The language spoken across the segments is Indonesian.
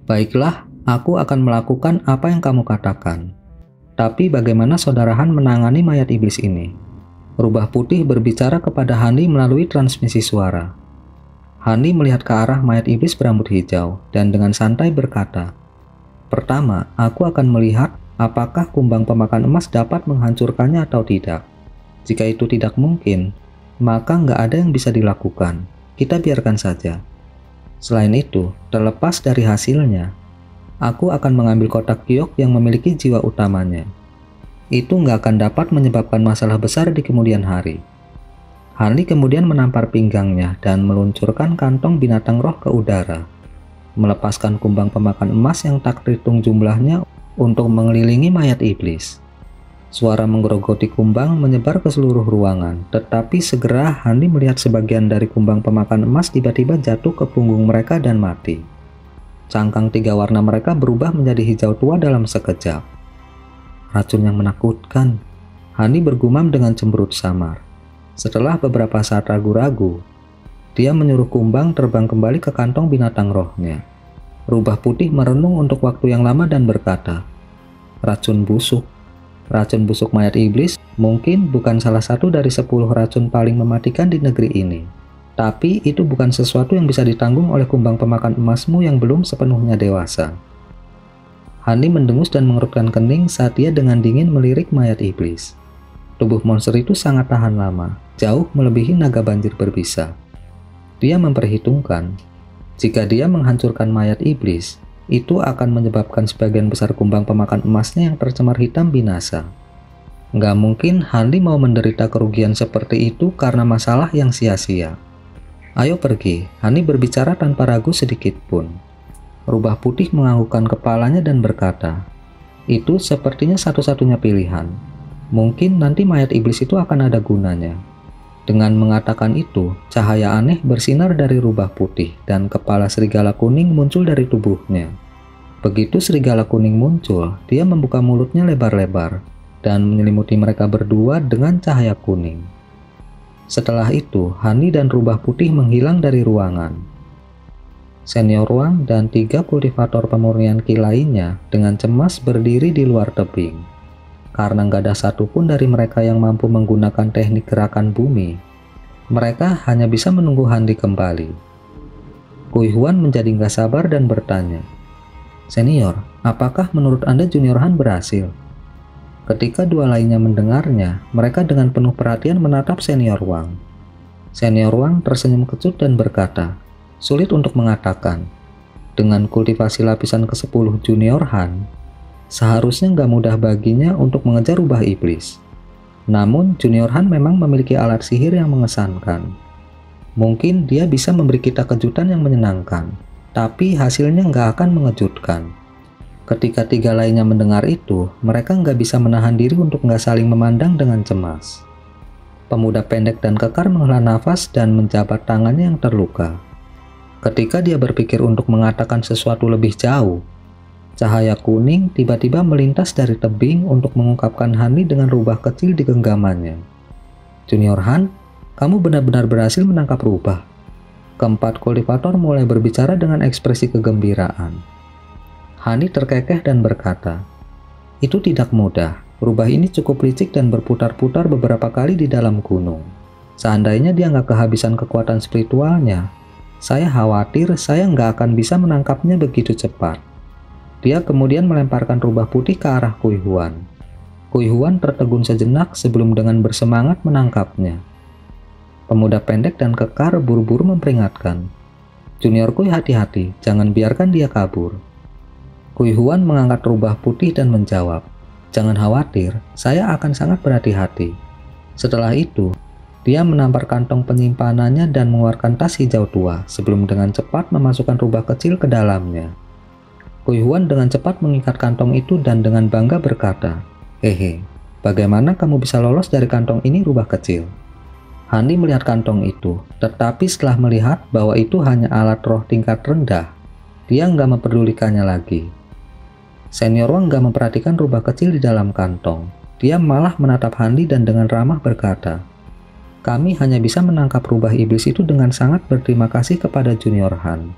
Baiklah, aku akan melakukan apa yang kamu katakan. Tapi bagaimana saudara Han menangani mayat iblis ini? Rubah putih berbicara kepada Hani melalui transmisi suara. Hani melihat ke arah mayat iblis berambut hijau dan dengan santai berkata, "Pertama, aku akan melihat apakah kumbang pemakan emas dapat menghancurkannya atau tidak. Jika itu tidak mungkin, maka nggak ada yang bisa dilakukan. Kita biarkan saja. Selain itu, terlepas dari hasilnya, aku akan mengambil kotak giok yang memiliki jiwa utamanya. Itu nggak akan dapat menyebabkan masalah besar di kemudian hari." Hani kemudian menampar pinggangnya dan meluncurkan kantong binatang roh ke udara, melepaskan kumbang pemakan emas yang tak terhitung jumlahnya untuk mengelilingi mayat iblis. Suara menggerogoti kumbang menyebar ke seluruh ruangan, tetapi segera Hani melihat sebagian dari kumbang pemakan emas tiba-tiba jatuh ke punggung mereka dan mati. Cangkang 3 warna mereka berubah menjadi hijau tua dalam sekejap. Racun yang menakutkan, Hani bergumam dengan cemberut samar. Setelah beberapa saat ragu-ragu, dia menyuruh kumbang terbang kembali ke kantong binatang rohnya. Rubah putih merenung untuk waktu yang lama dan berkata, "Racun busuk. Racun busuk mayat iblis mungkin bukan salah satu dari 10 racun paling mematikan di negeri ini. Tapi itu bukan sesuatu yang bisa ditanggung oleh kumbang pemakan emasmu yang belum sepenuhnya dewasa." Hani mendengus dan mengerutkan kening saat dia dengan dingin melirik mayat iblis. Tubuh monster itu sangat tahan lama, jauh melebihi naga banjir berbisa. Dia memperhitungkan, jika dia menghancurkan mayat iblis, itu akan menyebabkan sebagian besar kumbang pemakan emasnya yang tercemar hitam binasa. Nggak mungkin Hani mau menderita kerugian seperti itu karena masalah yang sia-sia. "Ayo pergi," Hani berbicara tanpa ragu sedikit pun. Rubah putih menganggukkan kepalanya dan berkata, "Itu sepertinya satu-satunya pilihan. Mungkin nanti mayat iblis itu akan ada gunanya." Dengan mengatakan itu, cahaya aneh bersinar dari rubah putih dan kepala serigala kuning muncul dari tubuhnya. Begitu serigala kuning muncul, dia membuka mulutnya lebar-lebar dan menyelimuti mereka berdua dengan cahaya kuning. Setelah itu, Hani dan rubah putih menghilang dari ruangan. Senior Wang dan 3 kultivator pemurnian ki lainnya dengan cemas berdiri di luar tebing. Karena nggak ada satupun dari mereka yang mampu menggunakan teknik gerakan bumi, mereka hanya bisa menunggu Hani kembali. Kui Huan menjadi nggak sabar dan bertanya, "Senior, apakah menurut Anda Junior Han berhasil?" Ketika 2 lainnya mendengarnya, mereka dengan penuh perhatian menatap Senior Wang. Senior Wang tersenyum kecut dan berkata, "Sulit untuk mengatakan. Dengan kultivasi lapisan ke-10 Junior Han, seharusnya nggak mudah baginya untuk mengejar rubah iblis. Namun Junior Han memang memiliki alat sihir yang mengesankan. Mungkin dia bisa memberi kita kejutan yang menyenangkan, tapi hasilnya nggak akan mengejutkan." Ketika 3 lainnya mendengar itu, mereka nggak bisa menahan diri untuk nggak saling memandang dengan cemas. Pemuda pendek dan kekar menghela nafas dan menjabat tangannya yang terluka. Ketika dia berpikir untuk mengatakan sesuatu lebih jauh, cahaya kuning tiba-tiba melintas dari tebing untuk mengungkapkan Hani dengan rubah kecil di genggamannya. "Junior Han, kamu benar-benar berhasil menangkap rubah." Keempat kultivator mulai berbicara dengan ekspresi kegembiraan. Hani terkekeh dan berkata, "Itu tidak mudah. Rubah ini cukup licik dan berputar-putar beberapa kali di dalam gunung. Seandainya dia nggak kehabisan kekuatan spiritualnya, saya khawatir saya nggak akan bisa menangkapnya begitu cepat." Dia kemudian melemparkan rubah putih ke arah Kui Huan. Kui Huan tertegun sejenak sebelum dengan bersemangat menangkapnya. Pemuda pendek dan kekar buru-buru memperingatkan, "Junior Kui, hati-hati, jangan biarkan dia kabur." Kui Huan mengangkat rubah putih dan menjawab, "Jangan khawatir, saya akan sangat berhati-hati." Setelah itu, dia menampar kantong penyimpanannya dan mengeluarkan tas hijau tua sebelum dengan cepat memasukkan rubah kecil ke dalamnya. Kui Huan dengan cepat mengikat kantong itu dan dengan bangga berkata, "Hehe, bagaimana kamu bisa lolos dari kantong ini, rubah kecil?" Hani melihat kantong itu, tetapi setelah melihat bahwa itu hanya alat roh tingkat rendah, dia nggak memperdulikannya lagi. Senior Wang nggak memperhatikan rubah kecil di dalam kantong. Dia malah menatap Hani dan dengan ramah berkata, "Kami hanya bisa menangkap rubah iblis itu dengan sangat berterima kasih kepada Junior Han."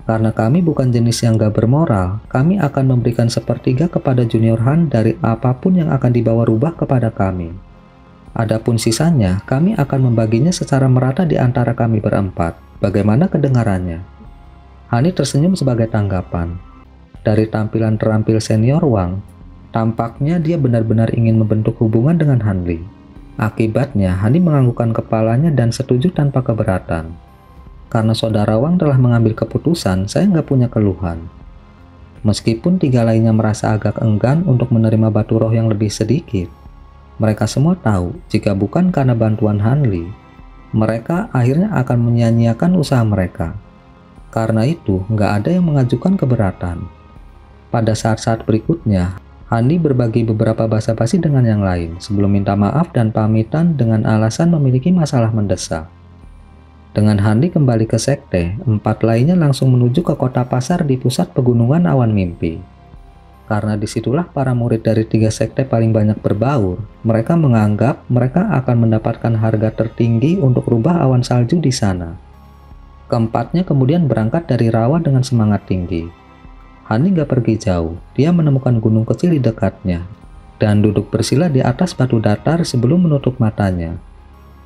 Karena kami bukan jenis yang gak bermoral, kami akan memberikan sepertiga kepada Junior Han dari apapun yang akan dibawa rubah kepada kami. Adapun sisanya, kami akan membaginya secara merata di antara kami berempat. Bagaimana kedengarannya?" Hani tersenyum sebagai tanggapan. Dari tampilan terampil senior Wang, tampaknya dia benar-benar ingin membentuk hubungan dengan Han Li. Akibatnya, Hani menganggukkan kepalanya dan setuju tanpa keberatan. "Karena saudara Wang telah mengambil keputusan, saya nggak punya keluhan." Meskipun tiga lainnya merasa agak enggan untuk menerima batu roh yang lebih sedikit, mereka semua tahu jika bukan karena bantuan Han Li, mereka akhirnya akan menyia-nyiakan usaha mereka. Karena itu, nggak ada yang mengajukan keberatan. Pada saat-saat berikutnya, Hani berbagi beberapa basa-basi dengan yang lain sebelum minta maaf dan pamitan dengan alasan memiliki masalah mendesak. Dengan Hani kembali ke sekte, 4 lainnya langsung menuju ke kota pasar di pusat pegunungan awan mimpi. Karena disitulah para murid dari 3 sekte paling banyak berbaur, mereka menganggap mereka akan mendapatkan harga tertinggi untuk rubah awan salju di sana. Keempatnya kemudian berangkat dari rawa dengan semangat tinggi. Hani gak pergi jauh, dia menemukan gunung kecil di dekatnya, dan duduk bersila di atas batu datar sebelum menutup matanya.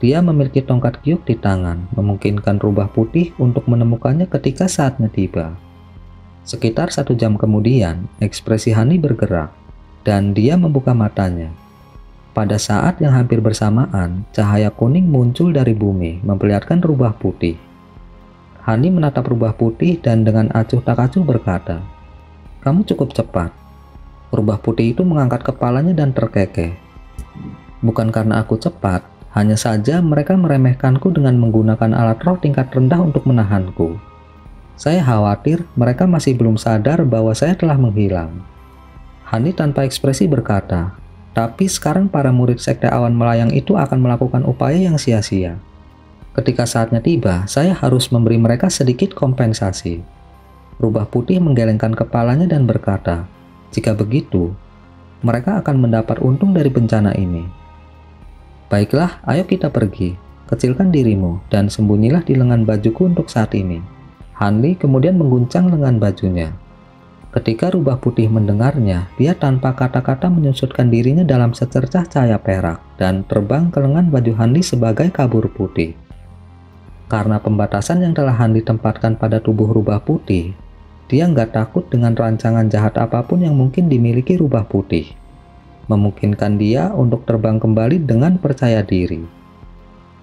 Dia memiliki tongkat kyuk di tangan, memungkinkan rubah putih untuk menemukannya ketika saatnya tiba. Sekitar 1 jam kemudian, ekspresi Hani bergerak, dan dia membuka matanya. Pada saat yang hampir bersamaan, cahaya kuning muncul dari bumi, memperlihatkan rubah putih. Hani menatap rubah putih dan dengan acuh tak acuh berkata, "Kamu cukup cepat." Rubah putih itu mengangkat kepalanya dan terkekeh. "Bukan karena aku cepat, hanya saja mereka meremehkanku dengan menggunakan alat roh tingkat rendah untuk menahanku. Saya khawatir mereka masih belum sadar bahwa saya telah menghilang." Hani tanpa ekspresi berkata, "Tapi sekarang para murid sekte awan melayang itu akan melakukan upaya yang sia-sia. Ketika saatnya tiba, saya harus memberi mereka sedikit kompensasi." Rubah putih menggelengkan kepalanya dan berkata, "Jika begitu, mereka akan mendapat untung dari bencana ini. Baiklah, ayo kita pergi. Kecilkan dirimu dan sembunyilah di lengan bajuku untuk saat ini." Han Li kemudian mengguncang lengan bajunya. Ketika rubah putih mendengarnya, dia tanpa kata-kata menyusutkan dirinya dalam secercah cahaya perak dan terbang ke lengan baju Han Li sebagai kabur putih. Karena pembatasan yang telah Han Li tempatkan pada tubuh rubah putih, dia nggak takut dengan rancangan jahat apapun yang mungkin dimiliki rubah putih. Memungkinkan dia untuk terbang kembali dengan percaya diri.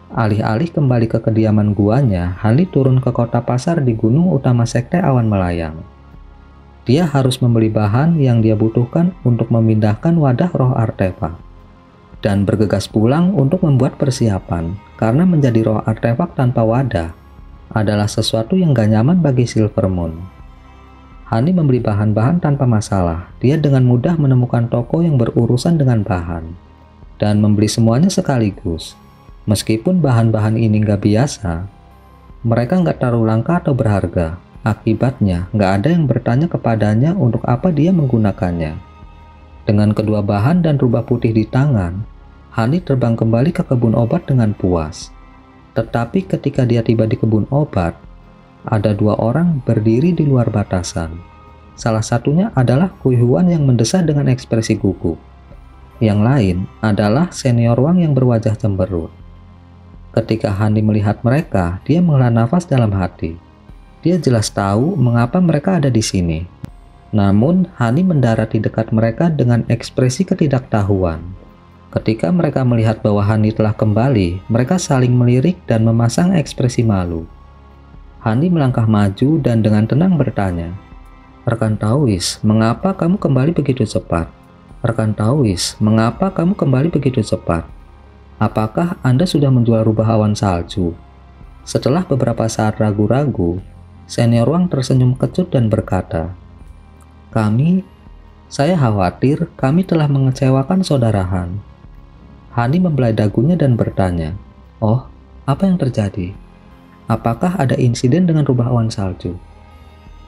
Alih-alih kembali ke kediaman guanya, Han Li turun ke kota pasar di gunung utama sekte awan melayang. Dia harus membeli bahan yang dia butuhkan untuk memindahkan wadah roh artefak, dan bergegas pulang untuk membuat persiapan, karena menjadi roh artefak tanpa wadah adalah sesuatu yang gak nyaman bagi Silvermoon. Hani membeli bahan-bahan tanpa masalah. Dia dengan mudah menemukan toko yang berurusan dengan bahan, dan membeli semuanya sekaligus. Meskipun bahan-bahan ini nggak biasa, mereka nggak terlalu langka atau berharga. Akibatnya, nggak ada yang bertanya kepadanya untuk apa dia menggunakannya. Dengan kedua bahan dan rubah putih di tangan, Hani terbang kembali ke kebun obat dengan puas. Tetapi ketika dia tiba di kebun obat, ada 2 orang berdiri di luar batasan. Salah satunya adalah Kui Huan yang mendesah dengan ekspresi gugup. Yang lain adalah senior Wang yang berwajah cemberut. Ketika Hani melihat mereka, dia menghela nafas dalam hati. Dia jelas tahu mengapa mereka ada di sini. Namun, Hani mendarat di dekat mereka dengan ekspresi ketidaktahuan. Ketika mereka melihat bahwa Hani telah kembali, mereka saling melirik dan memasang ekspresi malu. Hani melangkah maju dan dengan tenang bertanya, "Rekan Taois, mengapa kamu kembali begitu cepat? Rekan Taois, mengapa kamu kembali begitu cepat? Apakah Anda sudah menjual rubah awan salju?" Setelah beberapa saat ragu-ragu, senior Wang tersenyum kecut dan berkata, Saya khawatir kami telah mengecewakan saudara Han." Hani membelai dagunya dan bertanya, "Oh, apa yang terjadi? Apakah ada insiden dengan rubah awan salju?"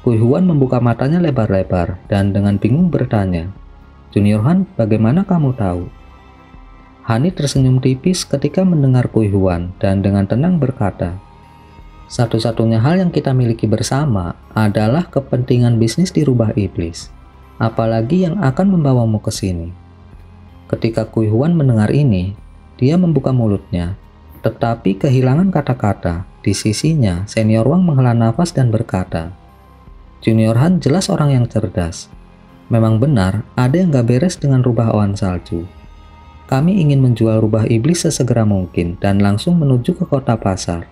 Kui Huan membuka matanya lebar-lebar dan dengan bingung bertanya, "Junior Han, bagaimana kamu tahu?" Hani tersenyum tipis ketika mendengar Kui Huan dan dengan tenang berkata, Satu-satunya hal yang kita miliki bersama adalah kepentingan bisnis di Rubah Iblis. Apalagi yang akan membawamu ke sini. Ketika Kui Huan mendengar ini, dia membuka mulutnya, tetapi kehilangan kata-kata. Di sisinya, Senior Wang menghela nafas dan berkata, Junior Han jelas orang yang cerdas. Memang benar, ada yang gak beres dengan rubah awan salju. Kami ingin menjual rubah iblis sesegera mungkin dan langsung menuju ke kota pasar.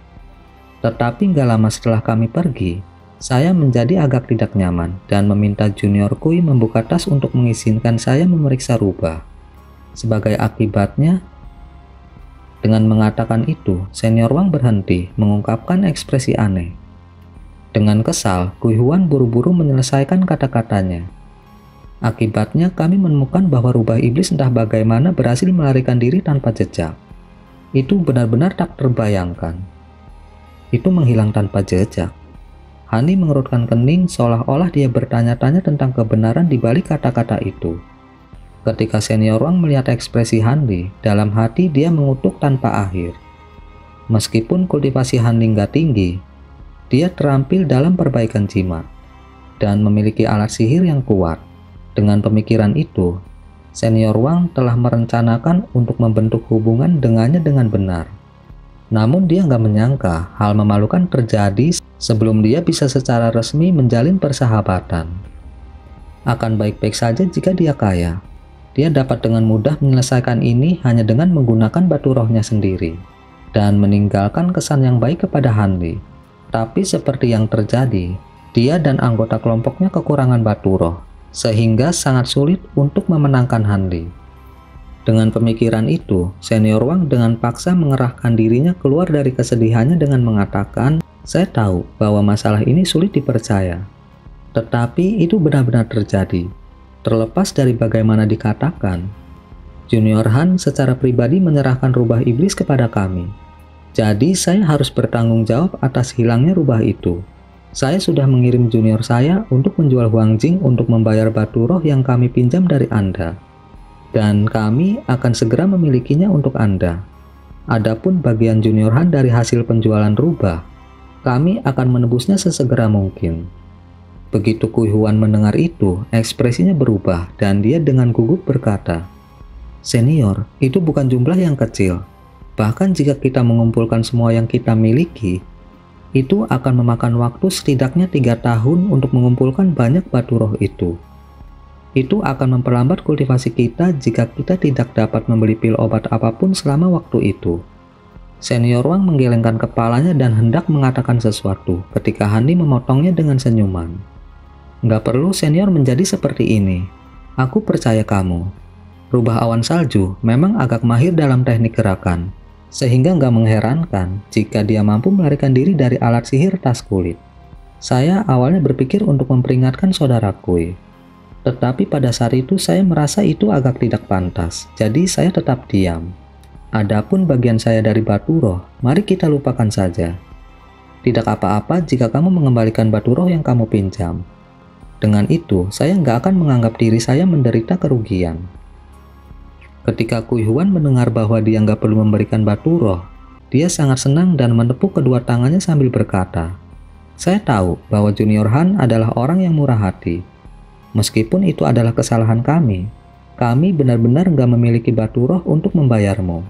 Tetapi gak lama setelah kami pergi, saya menjadi agak tidak nyaman dan meminta Junior Kui membuka tas untuk mengizinkan saya memeriksa rubah. Sebagai akibatnya, dengan mengatakan itu, Senior Wang berhenti mengungkapkan ekspresi aneh. Dengan kesal, Kui Huan buru-buru menyelesaikan kata-katanya. Akibatnya, kami menemukan bahwa rubah iblis entah bagaimana berhasil melarikan diri tanpa jejak. Itu benar-benar tak terbayangkan. Itu menghilang tanpa jejak. Hani mengerutkan kening seolah-olah dia bertanya-tanya tentang kebenaran di balik kata-kata itu. Ketika Senior Wang melihat ekspresi Hanli, dalam hati dia mengutuk tanpa akhir. Meskipun kultivasi Hanli nggak tinggi, dia terampil dalam perbaikan jimat dan memiliki alat sihir yang kuat. Dengan pemikiran itu, Senior Wang telah merencanakan untuk membentuk hubungan dengannya dengan benar. Namun dia nggak menyangka hal memalukan terjadi sebelum dia bisa secara resmi menjalin persahabatan. Akan baik-baik saja jika dia kaya. Dia dapat dengan mudah menyelesaikan ini hanya dengan menggunakan batu rohnya sendiri dan meninggalkan kesan yang baik kepada Hanli. Tapi seperti yang terjadi, dia dan anggota kelompoknya kekurangan batu roh, sehingga sangat sulit untuk memenangkan Hanli. Dengan pemikiran itu, Senior Wang dengan paksa mengerahkan dirinya keluar dari kesedihannya dengan mengatakan, saya tahu bahwa masalah ini sulit dipercaya. Tetapi itu benar-benar terjadi. Terlepas dari bagaimana dikatakan, Junior Han secara pribadi menyerahkan rubah iblis kepada kami. Jadi saya harus bertanggung jawab atas hilangnya rubah itu. Saya sudah mengirim junior saya untuk menjual Huang Jing untuk membayar batu roh yang kami pinjam dari Anda. Dan kami akan segera memilikinya untuk Anda. Adapun bagian Junior Han dari hasil penjualan rubah, kami akan menebusnya sesegera mungkin. Begitu Kui Huan mendengar itu, ekspresinya berubah dan dia dengan gugup berkata, Senior, itu bukan jumlah yang kecil. Bahkan jika kita mengumpulkan semua yang kita miliki, itu akan memakan waktu setidaknya 3 tahun untuk mengumpulkan banyak batu roh itu. Itu akan memperlambat kultivasi kita jika kita tidak dapat membeli pil obat apapun selama waktu itu. Senior Wang menggelengkan kepalanya dan hendak mengatakan sesuatu ketika Hani memotongnya dengan senyuman. Nggak perlu senior menjadi seperti ini. Aku percaya kamu. Rubah awan salju memang agak mahir dalam teknik gerakan, sehingga nggak mengherankan jika dia mampu melarikan diri dari alat sihir tas kulit. Saya awalnya berpikir untuk memperingatkan saudara Kui. Tetapi pada saat itu saya merasa itu agak tidak pantas, jadi saya tetap diam. Adapun bagian saya dari batu roh, mari kita lupakan saja. Tidak apa-apa jika kamu mengembalikan batu roh yang kamu pinjam. Dengan itu, saya nggak akan menganggap diri saya menderita kerugian. Ketika Kui Huan mendengar bahwa dia nggak perlu memberikan batu roh, dia sangat senang dan menepuk kedua tangannya sambil berkata, saya tahu bahwa Junior Han adalah orang yang murah hati. Meskipun itu adalah kesalahan kami benar-benar nggak memiliki batu roh untuk membayarmu.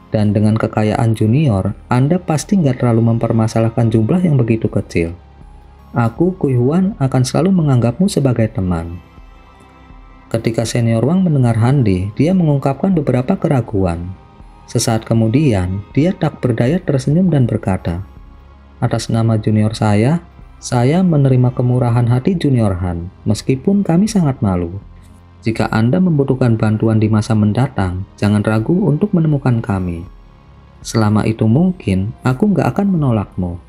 Dan dengan kekayaan Junior, Anda pasti nggak terlalu mempermasalahkan jumlah yang begitu kecil. Aku, Kui Huan, akan selalu menganggapmu sebagai teman. Ketika Senior Wang mendengar Hanli, dia mengungkapkan beberapa keraguan. Sesaat kemudian, dia tak berdaya tersenyum dan berkata, atas nama junior saya menerima kemurahan hati Junior Han, meskipun kami sangat malu. Jika Anda membutuhkan bantuan di masa mendatang, jangan ragu untuk menemukan kami. Selama itu mungkin, aku nggak akan menolakmu.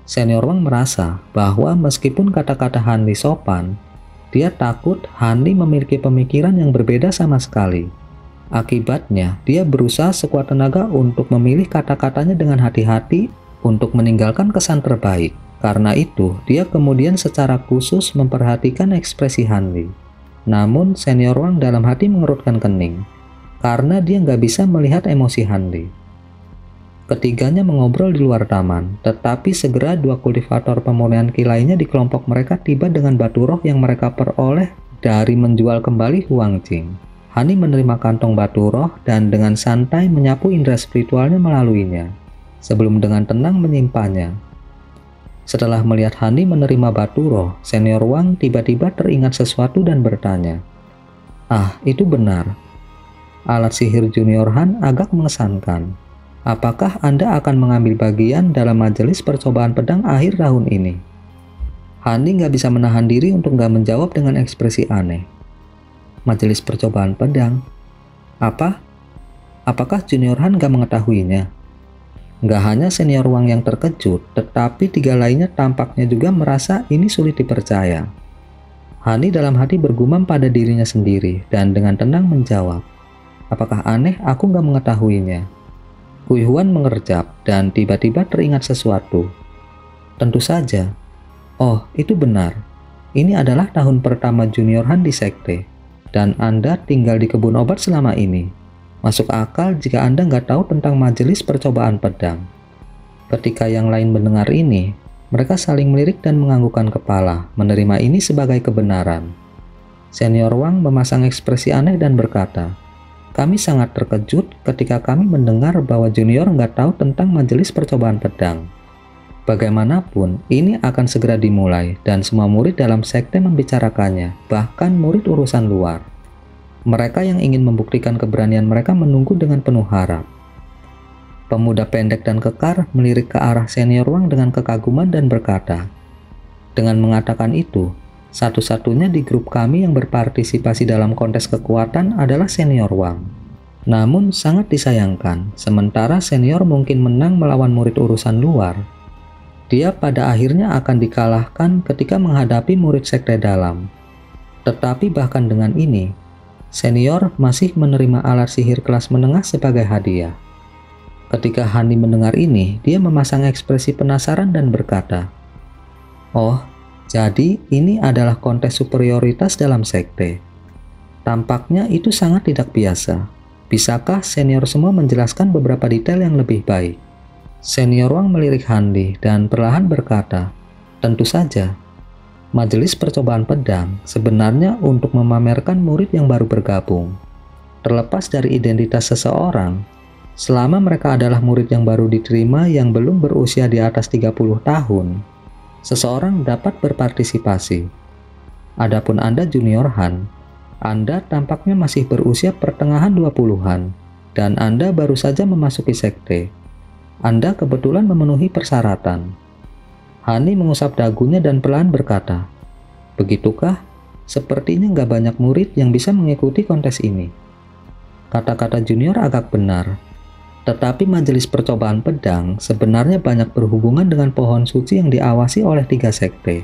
Senior Wang merasa bahwa meskipun kata-kata Hanli sopan, dia takut Hanli memiliki pemikiran yang berbeda sama sekali. Akibatnya, dia berusaha sekuat tenaga untuk memilih kata-katanya dengan hati-hati untuk meninggalkan kesan terbaik. Karena itu, dia kemudian secara khusus memperhatikan ekspresi Hanli. Namun, Senior Wang dalam hati mengerutkan kening, karena dia nggak bisa melihat emosi Hanli. Ketiganya mengobrol di luar taman, tetapi segera dua kultivator pemurnian ki lainnya di kelompok mereka tiba dengan batu roh yang mereka peroleh dari menjual kembali Huang Jing. Hani menerima kantong batu roh dan dengan santai menyapu indera spiritualnya melaluinya, sebelum dengan tenang menyimpannya. Setelah melihat Hani menerima batu roh, senior Wang tiba-tiba teringat sesuatu dan bertanya, "Ah, itu benar. Alat sihir junior Han agak mengesankan. Apakah Anda akan mengambil bagian dalam majelis percobaan pedang akhir tahun ini?" Hani nggak bisa menahan diri untuk nggak menjawab dengan ekspresi aneh. Majelis percobaan pedang? Apa? Apakah junior Han nggak mengetahuinya? Nggak hanya senior Wang yang terkejut, tetapi tiga lainnya tampaknya juga merasa ini sulit dipercaya. Hani dalam hati bergumam pada dirinya sendiri dan dengan tenang menjawab, "Apakah aneh aku nggak mengetahuinya?" Hui Huan mengerjap dan tiba-tiba teringat sesuatu. Tentu saja. Oh, itu benar. Ini adalah tahun pertama junior Han di sekte, dan Anda tinggal di kebun obat selama ini. Masuk akal jika Anda nggak tahu tentang majelis percobaan pedang. Ketika yang lain mendengar ini, mereka saling melirik dan menganggukkan kepala, menerima ini sebagai kebenaran. Senior Wang memasang ekspresi aneh dan berkata, "Kami sangat terkejut ketika kami mendengar bahwa junior nggak tahu tentang majelis percobaan pedang. Bagaimanapun, ini akan segera dimulai dan semua murid dalam sekte membicarakannya, bahkan murid urusan luar. Mereka yang ingin membuktikan keberanian mereka menunggu dengan penuh harap." Pemuda pendek dan kekar melirik ke arah senior Wang dengan kekaguman dan berkata, "Dengan mengatakan itu, satu-satunya di grup kami yang berpartisipasi dalam kontes kekuatan adalah senior Wang. Namun sangat disayangkan, sementara senior mungkin menang melawan murid urusan luar, dia pada akhirnya akan dikalahkan ketika menghadapi murid sekte dalam. Tetapi bahkan dengan ini, senior masih menerima alat sihir kelas menengah sebagai hadiah." Ketika Hani mendengar ini, dia memasang ekspresi penasaran dan berkata, "Oh, jadi ini adalah kontes superioritas dalam sekte. Tampaknya itu sangat tidak biasa. Bisakah senior semua menjelaskan beberapa detail yang lebih baik?" Senior Wang melirik Hani dan perlahan berkata, "Tentu saja. Majelis percobaan pedang sebenarnya untuk memamerkan murid yang baru bergabung. Terlepas dari identitas seseorang, selama mereka adalah murid yang baru diterima yang belum berusia di atas 30 tahun, seseorang dapat berpartisipasi. Adapun Anda junior Han, Anda tampaknya masih berusia pertengahan 20-an, dan Anda baru saja memasuki sekte. Anda kebetulan memenuhi persyaratan." Hani mengusap dagunya dan pelan berkata, "Begitukah? Sepertinya nggak banyak murid yang bisa mengikuti kontes ini." Kata-kata junior agak benar. Tetapi majelis percobaan pedang sebenarnya banyak berhubungan dengan pohon suci yang diawasi oleh 3 sekte.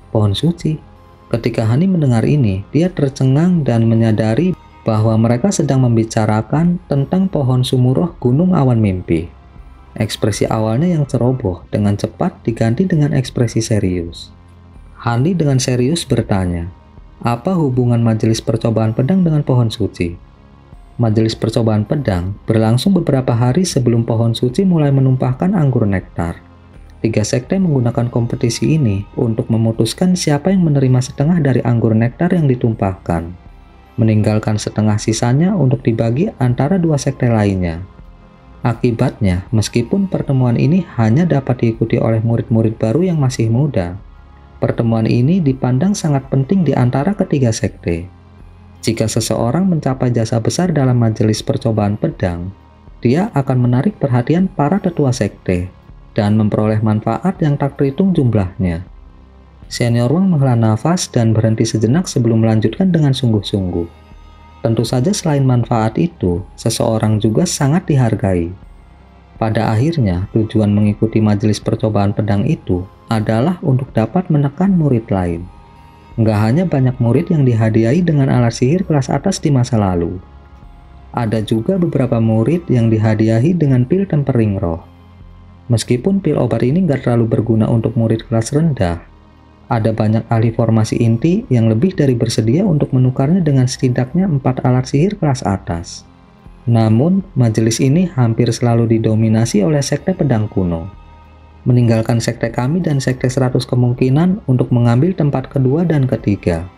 Pohon suci? Ketika Hani mendengar ini, dia tercengang dan menyadari bahwa mereka sedang membicarakan tentang pohon sumuroh Gunung Awan Mimpi. Ekspresi awalnya yang ceroboh dengan cepat diganti dengan ekspresi serius. Hani dengan serius bertanya, "Apa hubungan majelis percobaan pedang dengan pohon suci?" Majelis percobaan pedang berlangsung beberapa hari sebelum pohon suci mulai menumpahkan anggur nektar. 3 sekte menggunakan kompetisi ini untuk memutuskan siapa yang menerima setengah dari anggur nektar yang ditumpahkan, meninggalkan setengah sisanya untuk dibagi antara 2 sekte lainnya. Akibatnya, meskipun pertemuan ini hanya dapat diikuti oleh murid-murid baru yang masih muda, pertemuan ini dipandang sangat penting di antara ketiga sekte. Jika seseorang mencapai jasa besar dalam majelis percobaan pedang, dia akan menarik perhatian para tetua sekte dan memperoleh manfaat yang tak terhitung jumlahnya. Senior Wang menghela nafas dan berhenti sejenak sebelum melanjutkan dengan sungguh-sungguh. Tentu saja selain manfaat itu, seseorang juga sangat dihargai. Pada akhirnya, tujuan mengikuti majelis percobaan pedang itu adalah untuk dapat menekan murid lain. Nggak hanya banyak murid yang dihadiahi dengan alat sihir kelas atas di masa lalu. Ada juga beberapa murid yang dihadiahi dengan pil tempering roh. Meskipun pil obat ini nggak terlalu berguna untuk murid kelas rendah, ada banyak ahli formasi inti yang lebih dari bersedia untuk menukarnya dengan setidaknya 4 alat sihir kelas atas. Namun, majelis ini hampir selalu didominasi oleh sekte pedang kuno, meninggalkan sekte kami dan sekte 100 kemungkinan untuk mengambil tempat kedua dan ketiga.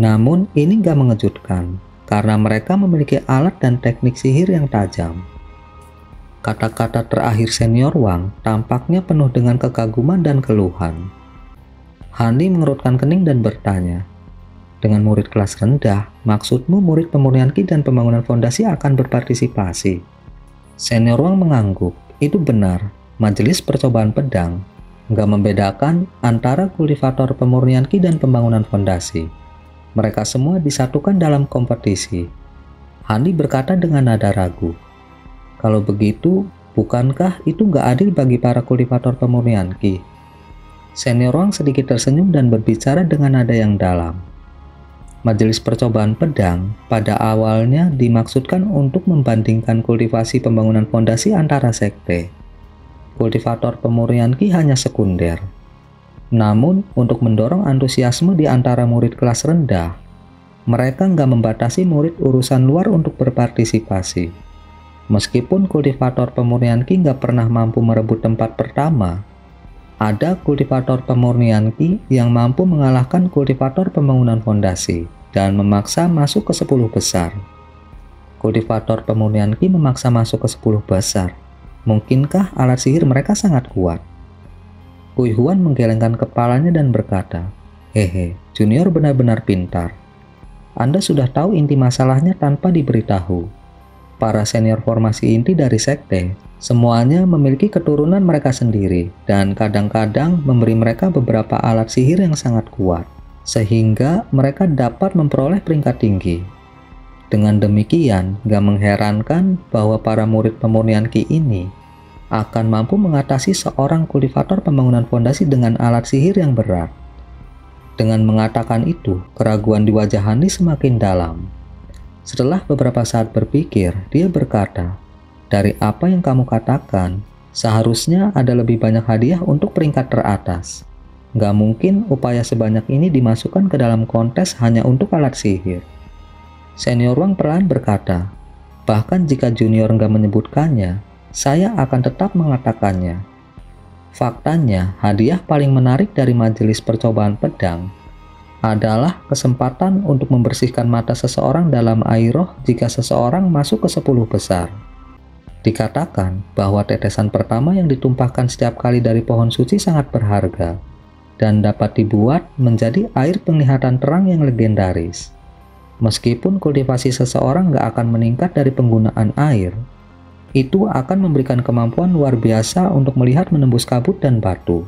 Namun, ini gak mengejutkan, karena mereka memiliki alat dan teknik sihir yang tajam. Kata-kata terakhir Senior Wang tampaknya penuh dengan kekaguman dan keluhan. Hani mengerutkan kening dan bertanya, "Dengan murid kelas rendah, maksudmu murid pemurnian Ki dan pembangunan fondasi akan berpartisipasi?" Senior Wang mengangguk. Itu benar, majelis percobaan pedang nggak membedakan antara kultivator pemurnian Ki dan pembangunan fondasi. Mereka semua disatukan dalam kompetisi. Hani berkata dengan nada ragu, "Kalau begitu, bukankah itu nggak adil bagi para kultivator pemurnian Ki?" Senior Wang sedikit tersenyum dan berbicara dengan nada yang dalam. Majelis percobaan pedang pada awalnya dimaksudkan untuk membandingkan kultivasi pembangunan fondasi antara sekte. Kultivator pemurnian Ki hanya sekunder. Namun, untuk mendorong antusiasme di antara murid kelas rendah, mereka nggak membatasi murid urusan luar untuk berpartisipasi. Meskipun kultivator pemurnian Ki nggak pernah mampu merebut tempat pertama, ada kultivator pemurnian Ki yang mampu mengalahkan kultivator pembangunan fondasi dan memaksa masuk ke 10 besar. Kultivator pemurnian Ki memaksa masuk ke 10 besar. Mungkinkah alat sihir mereka sangat kuat? Kui Huan menggelengkan kepalanya dan berkata, "Hehe, junior benar-benar pintar. Anda sudah tahu inti masalahnya tanpa diberitahu. Para senior formasi inti dari sekte, semuanya memiliki keturunan mereka sendiri dan kadang-kadang memberi mereka beberapa alat sihir yang sangat kuat, sehingga mereka dapat memperoleh peringkat tinggi. Dengan demikian, gak mengherankan bahwa para murid pemurnian Ki ini akan mampu mengatasi seorang kultivator pembangunan fondasi dengan alat sihir yang berat." Dengan mengatakan itu, keraguan di wajah Hani semakin dalam. Setelah beberapa saat berpikir, dia berkata, "Dari apa yang kamu katakan, seharusnya ada lebih banyak hadiah untuk peringkat teratas. Gak mungkin upaya sebanyak ini dimasukkan ke dalam kontes hanya untuk alat sihir." Senior Wang perlahan berkata, "Bahkan jika junior gak menyebutkannya, saya akan tetap mengatakannya. Faktanya, hadiah paling menarik dari majelis percobaan pedang adalah kesempatan untuk membersihkan mata seseorang dalam air roh jika seseorang masuk ke 10 besar. Dikatakan bahwa tetesan pertama yang ditumpahkan setiap kali dari pohon suci sangat berharga dan dapat dibuat menjadi air penglihatan terang yang legendaris. Meskipun kultivasi seseorang gak akan meningkat dari penggunaan air, itu akan memberikan kemampuan luar biasa untuk melihat menembus kabut dan batu.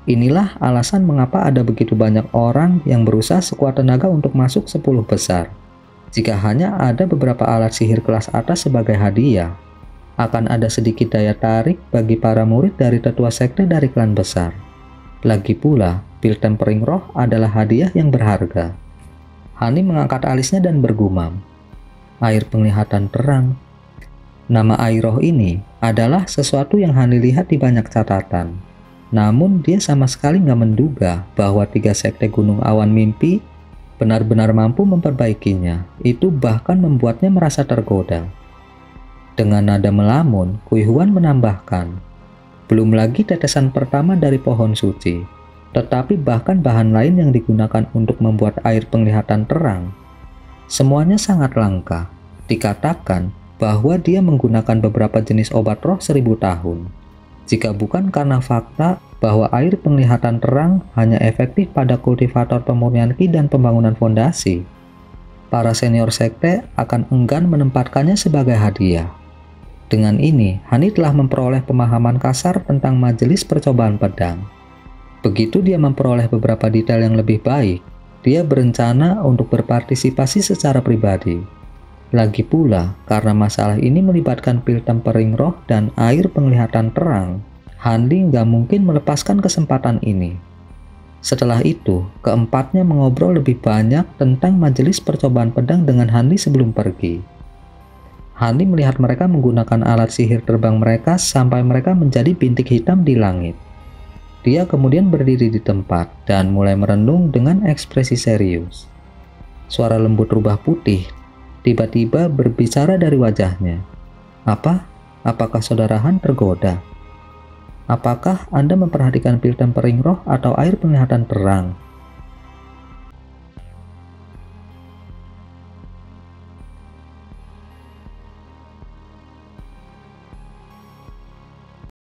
Inilah alasan mengapa ada begitu banyak orang yang berusaha sekuat tenaga untuk masuk 10 besar. Jika hanya ada beberapa alat sihir kelas atas sebagai hadiah, akan ada sedikit daya tarik bagi para murid dari tetua sekte dari klan besar. Lagi pula, pil tempering roh adalah hadiah yang berharga." Hani mengangkat alisnya dan bergumam, "Air penglihatan terang." Nama air roh ini adalah sesuatu yang Hani lihat di banyak catatan. Namun dia sama sekali nggak menduga bahwa 3 sekte Gunung Awan Mimpi benar-benar mampu memperbaikinya. Itu bahkan membuatnya merasa tergoda. Dengan nada melamun, Kui Huan menambahkan, "Belum lagi tetesan pertama dari pohon suci, tetapi bahkan bahan lain yang digunakan untuk membuat air penglihatan terang. Semuanya sangat langka. Dikatakan bahwa dia menggunakan beberapa jenis obat roh 1000 tahun. Jika bukan karena fakta bahwa air penglihatan terang hanya efektif pada kultivator pemurnian Ki dan pembangunan fondasi, para senior sekte akan enggan menempatkannya sebagai hadiah." Dengan ini, Hani telah memperoleh pemahaman kasar tentang majelis percobaan pedang. Begitu dia memperoleh beberapa detail yang lebih baik, dia berencana untuk berpartisipasi secara pribadi. Lagi pula, karena masalah ini melibatkan pil tempering roh dan air penglihatan terang, Hani nggak mungkin melepaskan kesempatan ini. Setelah itu, keempatnya mengobrol lebih banyak tentang majelis percobaan pedang dengan Hani sebelum pergi. Hani melihat mereka menggunakan alat sihir terbang mereka sampai mereka menjadi bintik hitam di langit. Dia kemudian berdiri di tempat dan mulai merenung dengan ekspresi serius. Suara lembut rubah putih tiba-tiba berbicara dari wajahnya. Apa? Apakah saudara Han tergoda? Apakah Anda memperhatikan pil tempering roh atau air penglihatan perang?